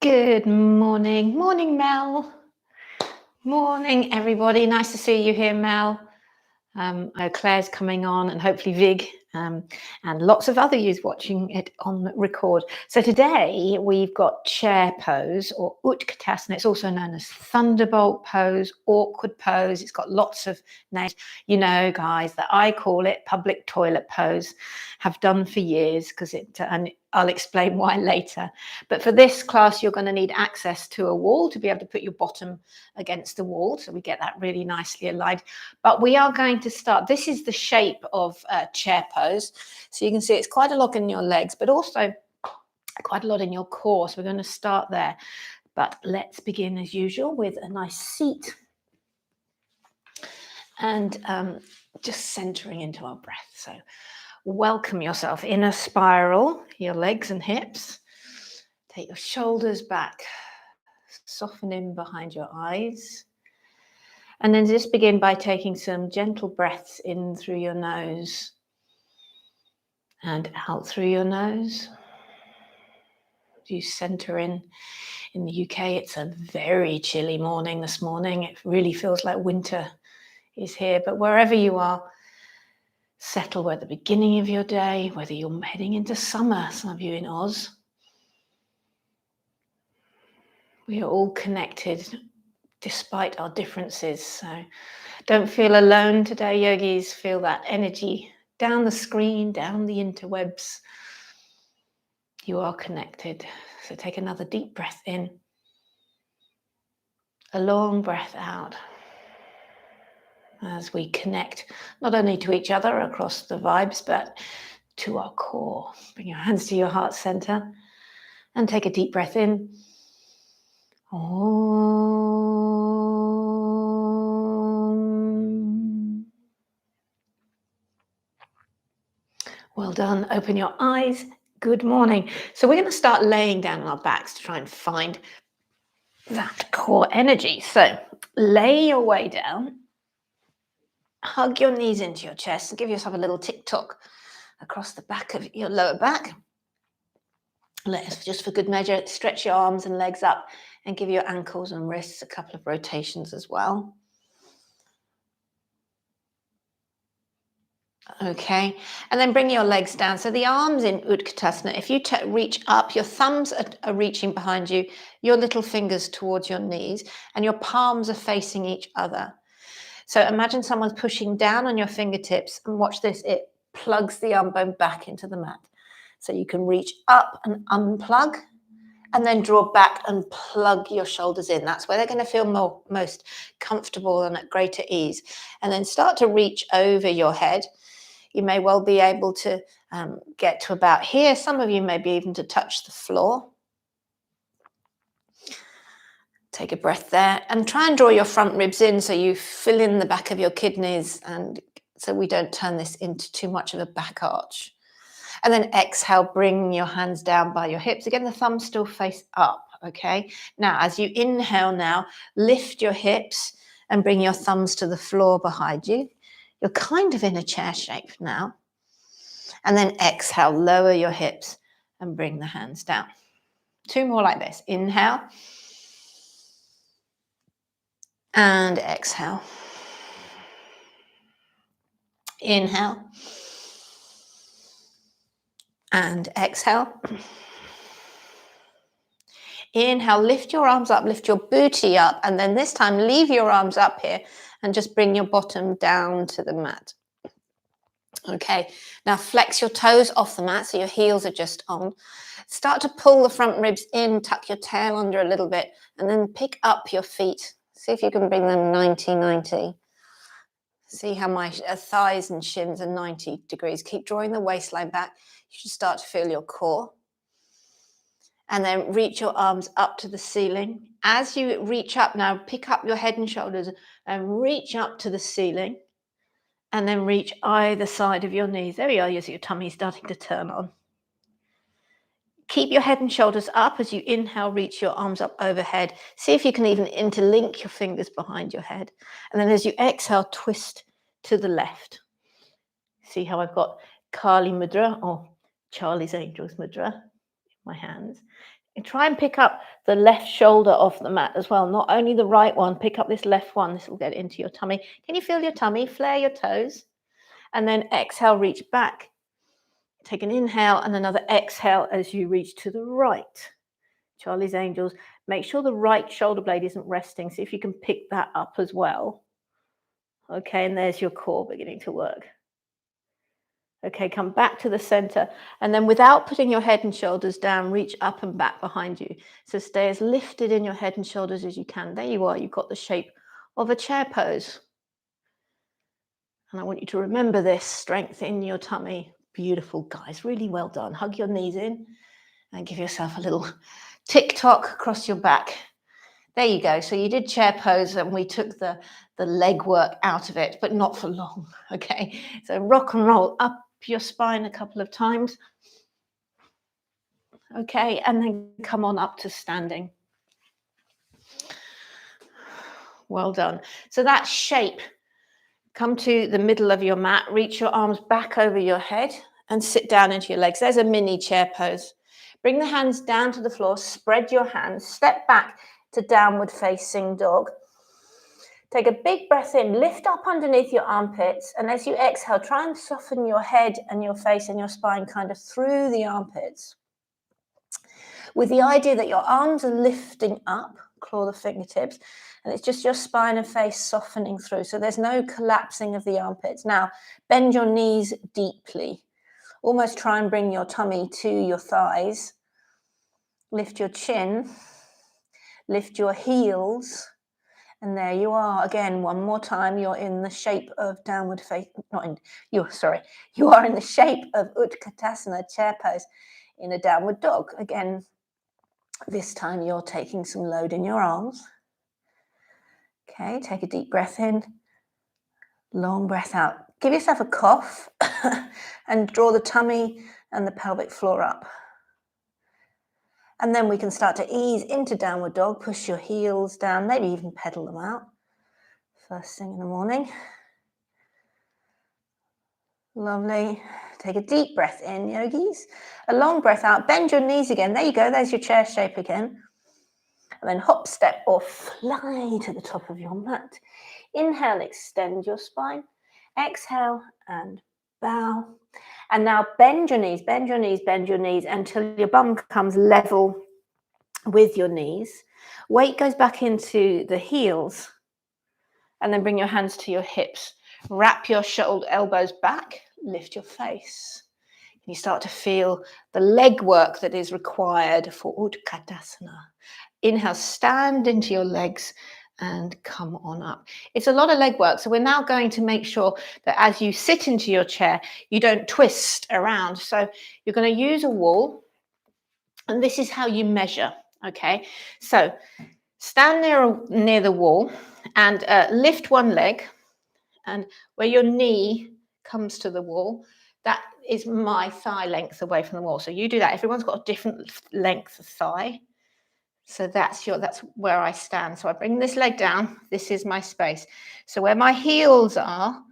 Good morning. Morning, Mel. Morning, everybody. Nice to see you here, Mel. Claire's coming on, and hopefully Vig, and lots of other yous watching it on record. So today we've got chair pose or Utkatasana. It's also known as thunderbolt pose, awkward pose. It's got lots of names. You know, guys, that I call it public toilet pose. Have done for years because and I'll explain why later. But for this class, you're going to need access to a wall to be able to put your bottom against the wall. So we get that really nicely aligned. But we are going to start. This is the shape of chair pose. So you can see it's quite a lot in your legs, but also quite a lot in your core. So we're going to start there. But let's begin as usual with a nice seat. And just centering into our breath. So welcome yourself in a spiral, your legs and hips. Take your shoulders back. Soften in behind your eyes. And then just begin by taking some gentle breaths in through your nose and out through your nose. You center in the UK, it's a very chilly morning this morning. It really feels like winter is here. But wherever you are, settle at the beginning of your day, whether you're heading into summer, some of you in Oz. We are all connected despite our differences. So don't feel alone today, yogis. Feel that energy down the screen, down the interwebs. You are connected. So take another deep breath in. A long breath out. As we connect not only to each other across the vibes, but to our core. Bring your hands to your heart center and take a deep breath in. Om. Well done. Open your eyes. Good morning. So we're going to start laying down on our backs to try and find that core energy. So lay your way down. Hug your knees into your chest and give yourself a little tick-tock across the back of your lower back. Let's, just for good measure, stretch your arms and legs up and give your ankles and wrists a couple of rotations as well. Okay, and then bring your legs down. So the arms in Utkatasana, if you reach up, your thumbs are reaching behind you, your little fingers towards your knees, and your palms are facing each other. So imagine someone's pushing down on your fingertips, and watch this, it plugs the arm bone back into the mat. So you can reach up and unplug, and then draw back and plug your shoulders in. That's where they're going to feel most comfortable and at greater ease. And then start to reach over your head. You may well be able to get to about here. Some of you may be even to touch the floor. Take a breath there and try and draw your front ribs in so you fill in the back of your kidneys, and so we don't turn this into too much of a back arch. And then exhale, bring your hands down by your hips. Again, the thumbs still face up, okay? Now, as you inhale now, lift your hips and bring your thumbs to the floor behind you. You're kind of in a chair shape now. And then exhale, lower your hips and bring the hands down. Two more like this. Inhale. And exhale. Inhale. And exhale. Inhale, lift your arms up, lift your booty up, and then this time leave your arms up here and just bring your bottom down to the mat. Okay, now flex your toes off the mat so your heels are just on. Start to pull the front ribs in, tuck your tail under a little bit, and then pick up your feet. See if you can bring them 90-90. See how my thighs and shins are 90 degrees. Keep drawing the waistline back. You should start to feel your core. And then reach your arms up to the ceiling. As you reach up now, pick up your head and shoulders and reach up to the ceiling. And then reach either side of your knees. There we are, your tummy starting to turn on. Keep your head and shoulders up as you inhale, reach your arms up overhead. See if you can even interlink your fingers behind your head. And then as you exhale, twist to the left. See how I've got Kali Mudra or Charlie's Angels Mudra in my hands. And try and pick up the left shoulder off the mat as well, not only the right one. Pick up this left one. This will get into your tummy. Can you feel your tummy? Flare your toes. And then exhale, reach back. Take an inhale and another exhale as you reach to the right. Charlie's Angels. Make sure the right shoulder blade isn't resting. See if you can pick that up as well. Okay, and there's your core beginning to work. Okay, come back to the center. And then without putting your head and shoulders down, reach up and back behind you. So stay as lifted in your head and shoulders as you can. There you are. You've got the shape of a chair pose. And I want you to remember this. Strength in your tummy. Beautiful, guys. Really well done. Hug your knees in and give yourself a little tick-tock across your back. There you go. So you did chair pose and we took the leg work out of it, but not for long. Okay, so rock and roll up your spine a couple of times. Okay, and then come on up to standing. Well done. So that shape, come to the middle of your mat, reach your arms back over your head and sit down into your legs. There's a mini chair pose. Bring the hands down to the floor, spread your hands, step back to downward facing dog. Take a big breath in, lift up underneath your armpits, and as you exhale, try and soften your head and your face and your spine kind of through the armpits. With the idea that your arms are lifting up, claw the fingertips, and it's just your spine and face softening through. So there's no collapsing of the armpits. Now, bend your knees deeply. Almost try and bring your tummy to your thighs. Lift your chin. Lift your heels. And there you are. Again, one more time. You're in the shape of downward face. You are in the shape of Utkatasana, chair pose, in a downward dog. Again, this time you're taking some load in your arms. Okay, take a deep breath in. Long breath out. Give yourself a cough and draw the tummy and the pelvic floor up. And then we can start to ease into downward dog. Push your heels down, maybe even pedal them out. First thing in the morning. Lovely. Take a deep breath in, yogis. A long breath out. Bend your knees again. There you go. There's your chair shape again. And then hop, step, or fly to the top of your mat. Inhale, extend your spine. Exhale and bow. And now bend your knees, bend your knees, bend your knees until your bum comes level with your knees. Weight goes back into the heels. And then bring your hands to your hips. Wrap your shoulder, elbows back. Lift your face. You start to feel the leg work that is required for Utkatasana. Inhale, stand into your legs and come on up. It's a lot of leg work. So we're now going to make sure that as you sit into your chair, you don't twist around. So you're going to use a wall. And this is how you measure. Okay. So stand near the wall and lift one leg. And where your knee comes to the wall, that is my thigh length away from the wall. So you do that. Everyone's got a different length of thigh. So that's where I stand. So I bring this leg down. This is my space. So where my heels are,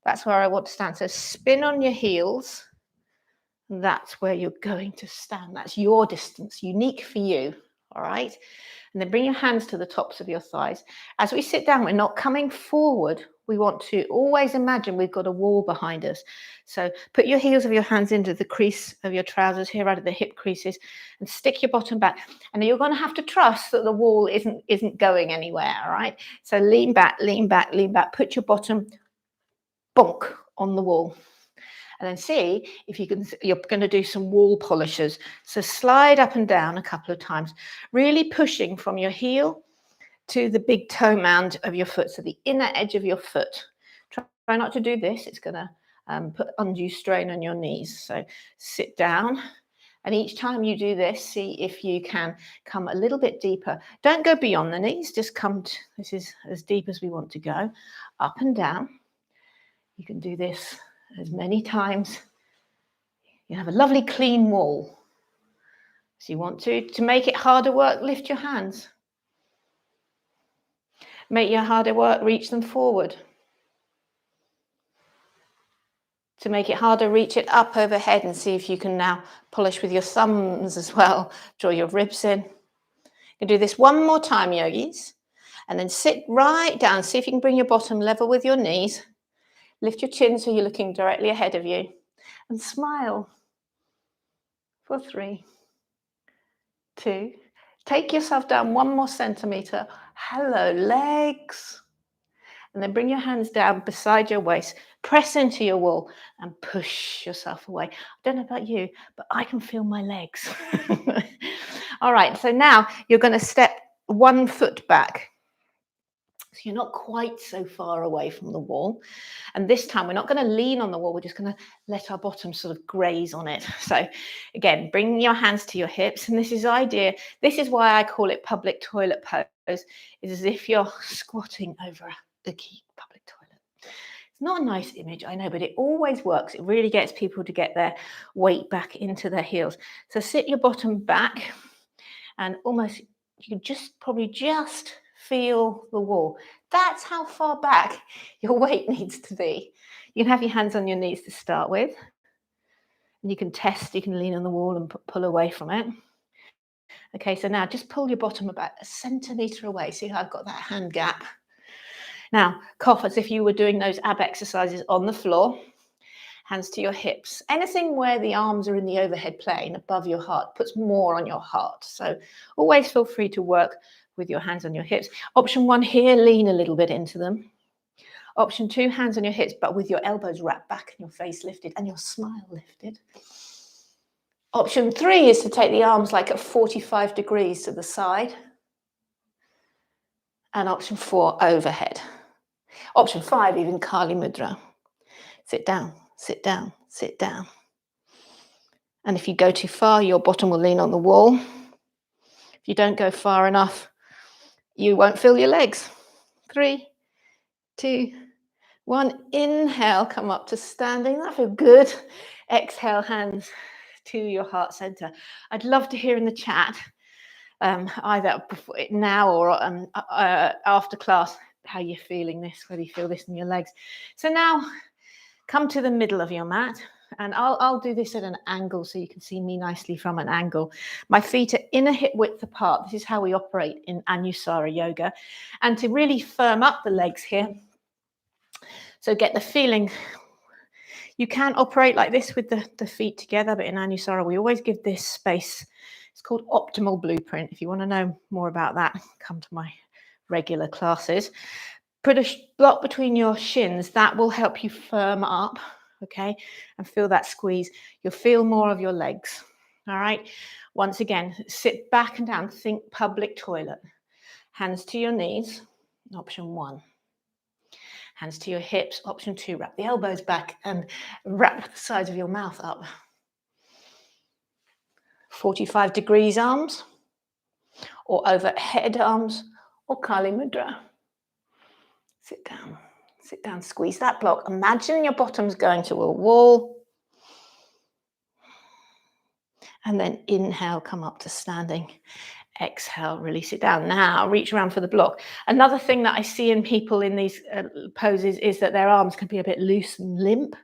that's where I want to stand. So spin on your heels. That's where you're going to stand. That's your distance, unique for you. All right. And then bring your hands to the tops of your thighs. As we sit down, we're not coming forward. We want to always imagine we've got a wall behind us. So put your heels of your hands into the crease of your trousers here, out of the hip creases, and stick your bottom back. And you're going to have to trust that the wall isn't going anywhere, all right? So lean back, lean back, lean back. Put your bottom bonk on the wall. And then see if you can, you're going to do some wall polishers. So slide up and down a couple of times, really pushing from your heel to the big toe mound of your foot, so the inner edge of your foot. Try not to do this. It's going to put undue strain on your knees. So sit down, and each time you do this, see if you can come a little bit deeper. Don't go beyond the knees. Just come to, this is as deep as we want to go. Up and down. You can do this as many times. You have a lovely clean wall. So you want to make it harder work, lift your hands. Make your harder work, reach them forward. To make it harder, reach it up overhead and see if you can now polish with your thumbs as well. Draw your ribs in. You do this one more time, yogis. And then sit right down. See if you can bring your bottom level with your knees. Lift your chin so you're looking directly ahead of you. And smile for 3, 2. Take yourself down 1 more centimeter. Hello, legs. And then bring your hands down beside your waist. Press into your wall and push yourself away. I don't know about you, but I can feel my legs. All right, so now you're going to step 1 foot back. So you're not quite so far away from the wall. And this time we're not going to lean on the wall. We're just going to let our bottom sort of graze on it. So again, bring your hands to your hips. And this is idea. This is why I call it public toilet pose. It's as if you're squatting over a public toilet. It's not a nice image, I know, but it always works. It really gets people to get their weight back into their heels. So sit your bottom back and almost, you can probably just feel the wall. That's how far back your weight needs to be. You can have your hands on your knees to start with. And you can test, you can lean on the wall and pull away from it. Okay, so now just pull your bottom about 1 centimeter away. See how I've got that hand gap? Now, cough as if you were doing those ab exercises on the floor. Hands to your hips. Anything where the arms are in the overhead plane above your heart puts more on your heart. So always feel free to work with your hands on your hips. Option 1 here, lean a little bit into them. Option 2, hands on your hips, but with your elbows wrapped back and your face lifted and your smile lifted. Option 3 is to take the arms like at 45 degrees to the side. And option 4, overhead. Option 5, even Kali Mudra. Sit down, sit down, sit down. And if you go too far, your bottom will lean on the wall. If you don't go far enough, you won't feel your legs. 3, 2, 1. Inhale, come up to standing. That feels good. Exhale, hands to your heart center. I'd love to hear in the chat, either now or after class, how you're feeling this, whether you feel this in your legs. So now come to the middle of your mat. And I'll do this at an angle so you can see me nicely from an angle. My feet are inner hip width apart. This is how we operate in Anusara yoga. And to really firm up the legs here, so get the feeling, you can operate like this with the feet together, but in Anusara, we always give this space. It's called optimal blueprint. If you want to know more about that, come to my regular classes. Put a block between your shins. That will help you firm up. Okay, and feel that squeeze. You'll feel more of your legs. All right. Once again, sit back and down. Think public toilet. Hands to your knees. Option 1. Hands to your hips. Option 2. Wrap the elbows back and wrap the sides of your mouth up. 45 degrees arms, or overhead arms, or Kali Mudra. Sit down. Sit down, squeeze that block. Imagine your bottom's going to a wall. And then inhale, come up to standing. Exhale, release it down. Now, reach around for the block. Another thing that I see in people in these poses is that their arms can be a bit loose and limp.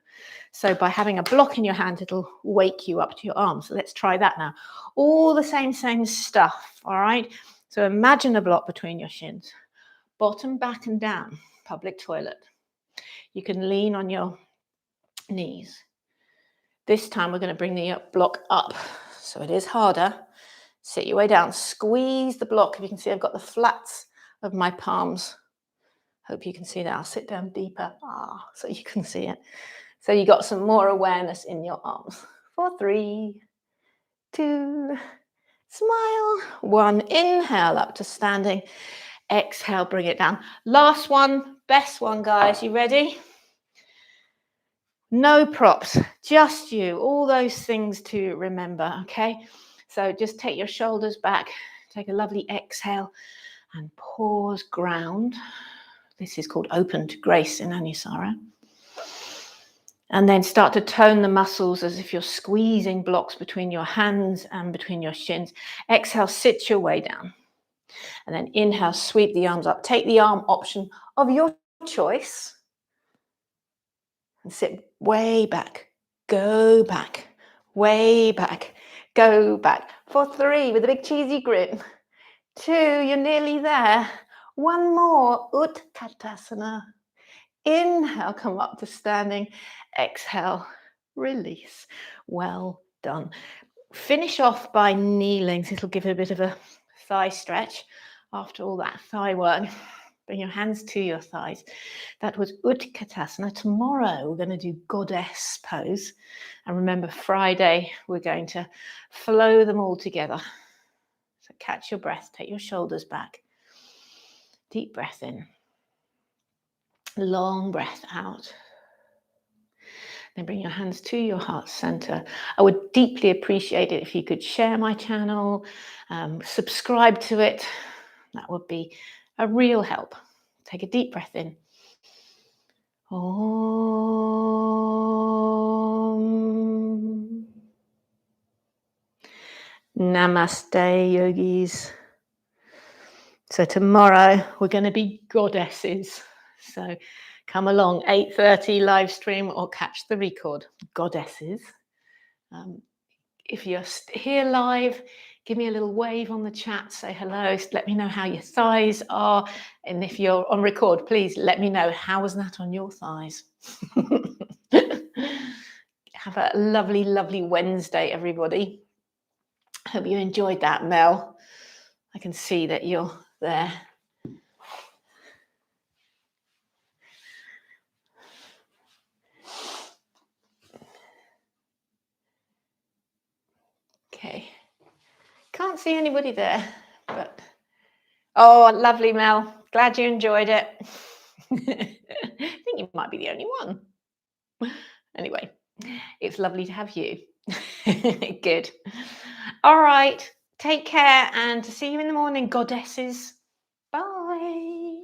So by having a block in your hand, it'll wake you up to your arms. So let's try that now. All the same stuff, all right? So imagine a block between your shins. Bottom, back, and down. Public toilet. You can lean on your knees. This time we're going to bring the block up. So it is harder. Sit your way down. Squeeze the block. If you can see, I've got the flats of my palms. Hope you can see that. I'll sit down deeper. So you can see it. So you got some more awareness in your arms. 4, 3, 2, smile. 1, inhale up to standing. Exhale, bring it down. Last one, best one, guys. You ready? No props, just you. All those things to remember, okay? So just take your shoulders back, take a lovely exhale, and pause, ground. This is called open to grace in Anusara. And then start to tone the muscles as if you're squeezing blocks between your hands and between your shins. Exhale, sit your way down. And then inhale, sweep the arms up. Take the arm option of your choice. And sit way back. Go back. Way back. Go back. For 3 with a big cheesy grin. 2, you're nearly there. 1 more. Utkatasana. Inhale, come up to standing. Exhale, release. Well done. Finish off by kneeling. This will give it a bit of a thigh stretch after all that thigh work. Bring your hands to your thighs. That was Utkatasana. Tomorrow we're going to do goddess pose. And remember, Friday we're going to flow them all together. So catch your breath, take your shoulders back. Deep breath in. Long breath out. Then bring your hands to your heart center. I would deeply appreciate it if you could share my channel, subscribe to it. That would be a real help. Take a deep breath in. Om. Namaste, yogis. So tomorrow we're going to be goddesses. So come along, 8:30 live stream or catch the record. Goddesses. If you're here live, give me a little wave on the chat, say hello, let me know how your thighs are. And if you're on record, please let me know, how was that on your thighs? Have a lovely, lovely Wednesday, everybody. Hope you enjoyed that, Mel. I can see that you're there. Okay. Can't see anybody there, but oh, lovely, Mel. Glad you enjoyed it. I think you might be the only one. Anyway, it's lovely to have you. Good. All right. Take care and see you in the morning, goddesses. Bye.